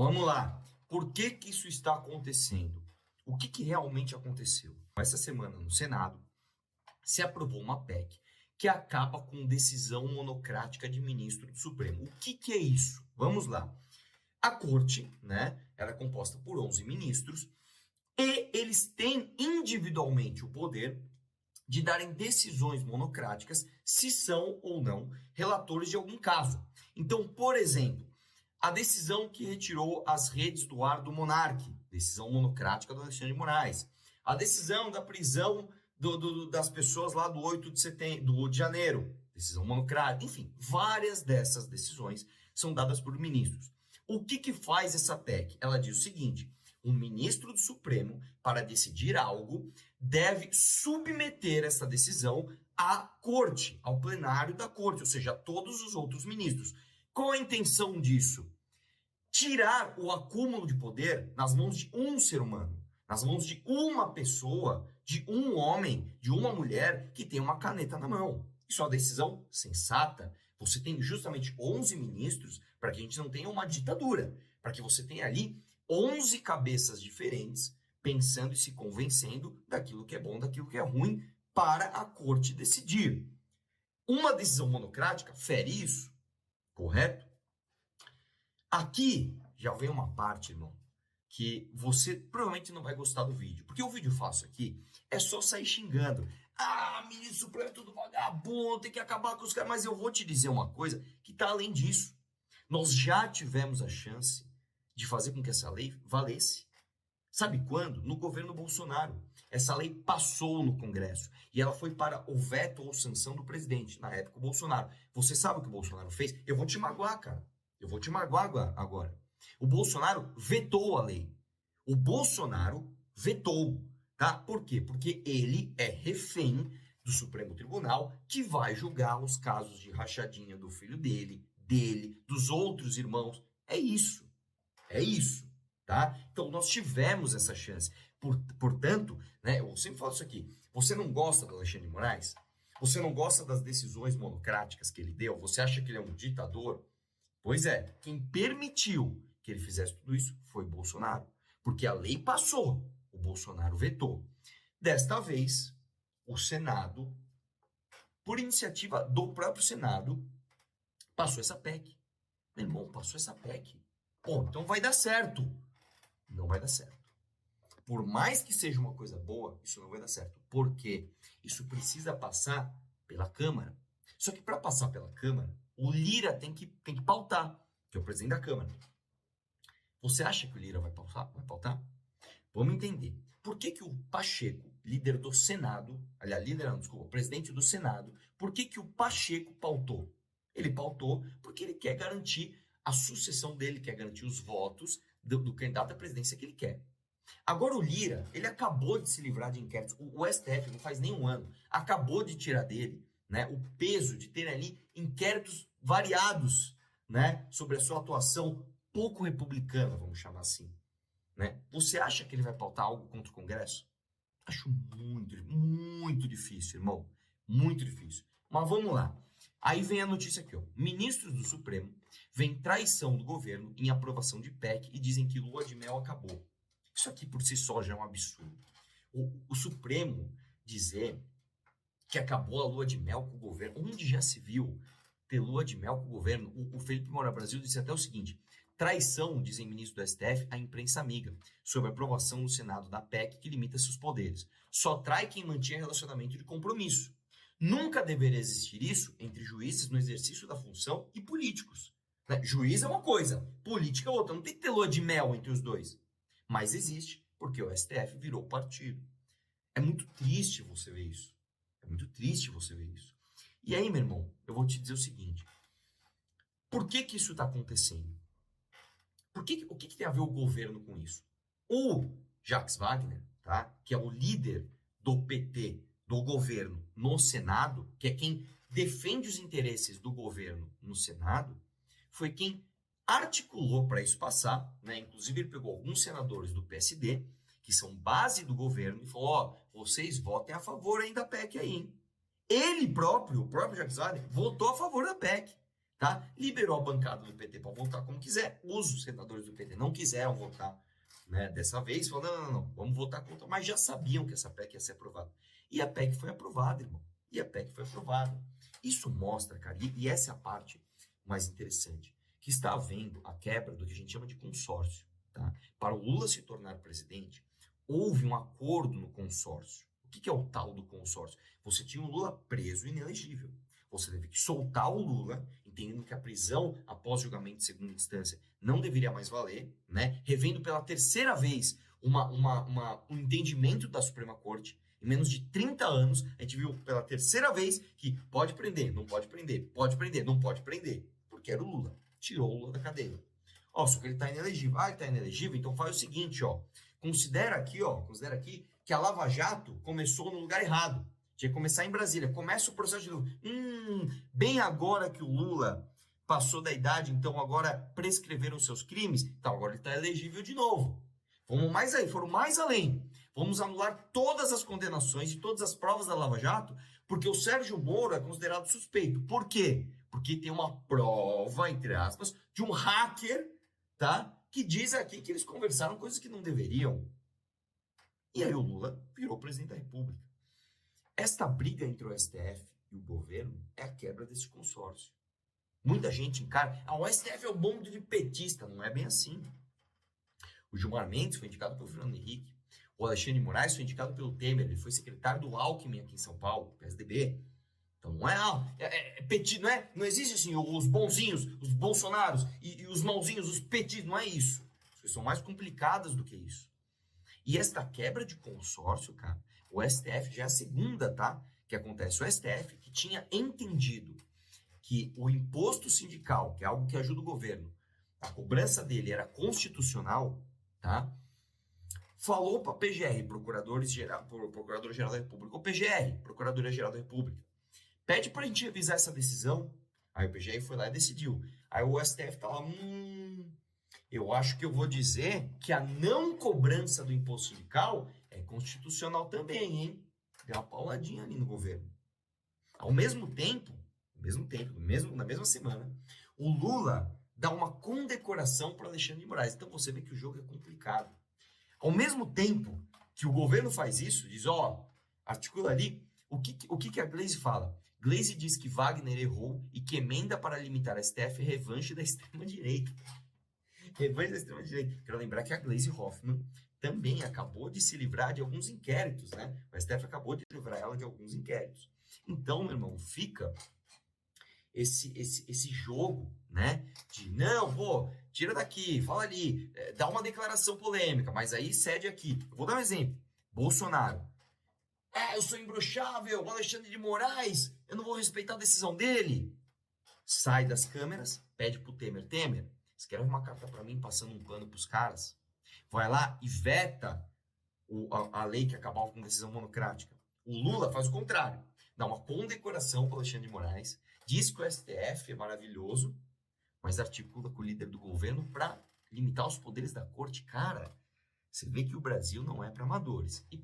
Vamos lá. Por que que isso está acontecendo? O que que realmente aconteceu? Essa semana no Senado se aprovou uma PEC que acaba com decisão monocrática de ministro do Supremo. O que que é isso? Vamos lá. A corte, né, ela é composta por 11 ministros e eles têm individualmente o poder de darem decisões monocráticas se são ou não relatores de algum caso. Então, por exemplo, a decisão que retirou as redes do ar do Monark, decisão monocrática do Alexandre de Moraes. A decisão da prisão das pessoas lá do 8 de setembro, de janeiro, decisão monocrática. Enfim, várias dessas decisões são dadas por ministros. O que que faz essa PEC? Ela diz o seguinte: um ministro do Supremo, para decidir algo, deve submeter essa decisão à corte, ao plenário da corte, ou seja, a todos os outros ministros. Qual a intenção disso? Tirar o acúmulo de poder nas mãos de um ser humano, nas mãos de uma pessoa, de um homem, de uma mulher que tem uma caneta na mão. Isso é uma decisão sensata. Você tem justamente 11 ministros para que a gente não tenha uma ditadura, para que você tenha ali 11 cabeças diferentes pensando e se convencendo daquilo que é bom, daquilo que é ruim, para a corte decidir. Uma decisão monocrática fere isso, correto? Aqui já vem uma parte, irmão, que você provavelmente não vai gostar do vídeo. Porque o vídeo fácil aqui é só sair xingando. Ah, ministro Supremo é tudo vagabundo, tem que acabar com os caras. Mas eu vou te dizer uma coisa que está além disso. Nós já tivemos a chance de fazer com que essa lei valesse. Sabe quando? No governo Bolsonaro. Essa lei passou no Congresso e ela foi para o veto ou sanção do presidente, na época o Bolsonaro. Você sabe o que o Bolsonaro fez? Eu vou te magoar, cara. Eu vou te magoar agora. O Bolsonaro vetou a lei. O Bolsonaro vetou, tá? Por quê? Porque ele é refém do Supremo Tribunal, que vai julgar os casos de rachadinha do filho dele, dos outros irmãos. É isso. É isso, tá? Então, nós tivemos essa chance. Portanto, né, eu sempre falo isso aqui. Você não gosta do Alexandre de Moraes? Você não gosta das decisões monocráticas que ele deu? Você acha que ele é um ditador? Pois é, quem permitiu que ele fizesse tudo isso foi Bolsonaro. Porque a lei passou, o Bolsonaro vetou. Desta vez, o Senado, por iniciativa do próprio Senado, passou essa PEC. Meu irmão, passou essa PEC. Pô, então vai dar certo. Não vai dar certo. Por mais que seja uma coisa boa, isso não vai dar certo. Por quê? Isso precisa passar pela Câmara. Só que para passar pela Câmara, o Lira tem que pautar, que é o presidente da Câmara. Você acha que o Lira vai pautar? Vamos entender. Por que que o Pacheco, líder do Senado, aliás, presidente do Senado, por que que o Pacheco pautou? Ele pautou porque ele quer garantir a sucessão dele, quer garantir os votos do candidato à presidência que ele quer. Agora o Lira, ele acabou de se livrar de inquéritos. O STF, não faz nem um ano, acabou de tirar dele, né, o peso de ter ali inquéritos variados, né, sobre a sua atuação pouco republicana, vamos chamar assim. Né? Você acha que ele vai pautar algo contra o Congresso? Acho muito difícil, irmão. Muito difícil. Mas vamos lá. Aí vem a notícia aqui, ó. Ministros do Supremo veem traição do governo em aprovação de PEC e dizem que lua de mel acabou. Isso aqui por si só já é um absurdo. O Supremo dizer que acabou a lua de mel com o governo, onde já se viu ter lua de mel com o governo? O Felipe Moura Brasil disse até o seguinte: traição, dizem ministros do STF, à imprensa amiga, sobre a aprovação no Senado da PEC que limita seus poderes. Só trai quem mantinha relacionamento de compromisso. Nunca deveria existir isso entre juízes no exercício da função e políticos. Né? Juiz é uma coisa, política é outra. Não tem que ter lua de mel entre os dois. Mas existe, porque o STF virou partido. É muito triste você ver isso. É muito triste você ver isso. E aí, meu irmão, eu vou te dizer o seguinte. Por que que isso está acontecendo? O que tem a ver o governo com isso? O Jacques Wagner, tá, que é o líder do PT, do governo no Senado, que é quem defende os interesses do governo no Senado, foi quem articulou para isso passar, né? Inclusive ele pegou alguns senadores do PSD, que são base do governo, e falou: ó, vocês votem a favor ainda da PEC aí, hein? Ele próprio, o próprio Jacques Wagner, votou a favor da PEC. tá? Liberou a bancada do PT para votar como quiser. Os senadores do PT não quiseram votar, né, dessa vez, falaram, não, vamos votar contra, mas já sabiam que essa PEC ia ser aprovada. E a PEC foi aprovada, irmão. E a PEC foi aprovada. Isso mostra, cara, e essa é a parte mais interessante, que está havendo a quebra do que a gente chama de consórcio, tá? Para o Lula se tornar presidente, houve um acordo no consórcio. O que é o tal do consórcio? Você tinha o Lula preso e inelegível. Você teve que soltar o Lula, entendendo que a prisão após julgamento de segunda instância não deveria mais valer, né? Revendo pela terceira vez um entendimento da Suprema Corte. Em menos de 30 anos, a gente viu pela terceira vez que pode prender, não pode prender, pode prender, não pode prender. Porque era o Lula. Tirou o Lula da cadeia. Ó, só que ele tá inelegível. Ah, ele tá inelegível? Então faz o seguinte, ó. Considera aqui que a Lava Jato começou no lugar errado. Tinha que começar em Brasília. Começa o processo de novo. Bem agora que o Lula passou da idade, então agora prescreveram seus crimes, então agora ele está elegível de novo. Vamos mais aí, foram mais além. Vamos anular todas as condenações e todas as provas da Lava Jato, porque o Sérgio Moro é considerado suspeito. Por quê? Porque tem uma prova, entre aspas, de um hacker, tá? Que diz aqui que eles conversaram coisas que não deveriam. E aí o Lula virou presidente da República. Esta briga entre o STF e o governo é a quebra desse consórcio. Muita gente encara, o STF é o bando de petista. Não é bem assim. O Gilmar Mendes foi indicado pelo Fernando Henrique. O Alexandre de Moraes foi indicado pelo Temer. Ele foi secretário do Alckmin aqui em São Paulo, PSDB. Então não é petista, não é? Não existe assim os bonzinhos, os bolsonaros e os mauzinhos, os petistas. Não é isso. As coisas são mais complicadas do que isso. E esta quebra de consórcio, cara, o STF já é a segunda, tá? Que acontece. O STF, que tinha entendido que o imposto sindical, que é algo que ajuda o governo, a cobrança dele era constitucional, tá? Falou para a PGR, Procurador-Geral da República, ou PGR, Procuradoria-Geral da República, pede para a gente revisar essa decisão. Aí o PGR foi lá e decidiu. Aí o STF tá lá, eu acho que eu vou dizer que a não cobrança do imposto sindical é constitucional também, hein? Deu uma pauladinha ali no governo. Ao mesmo tempo, na mesma semana, o Lula dá uma condecoração para Alexandre de Moraes. Então você vê que o jogo é complicado. Ao mesmo tempo que o governo faz isso, diz, articula ali, o que a Glaze fala? Glaze diz que Wagner errou e que emenda para limitar a STF é revanche da extrema-direita. Revanche da extrema-direita. Quero lembrar que a Glaze Hoffmann também acabou de se livrar de alguns inquéritos, né? O STF acabou de livrar ela de alguns inquéritos. Então, meu irmão, fica esse jogo, né? De, não, tira daqui, fala ali, dá uma declaração polêmica, mas aí cede aqui. Eu vou dar um exemplo. Bolsonaro. Eu sou imbrochável, o Alexandre de Moraes, eu não vou respeitar a decisão dele. Sai das câmeras, pede pro Temer, escreve uma carta para mim passando um pano pros caras. Vai lá e veta a lei que acabava com decisão monocrática. O Lula faz o contrário. Dá uma condecoração para Alexandre de Moraes, diz que o STF é maravilhoso, mas articula com o líder do governo para limitar os poderes da corte. Cara, você vê que o Brasil não é para amadores.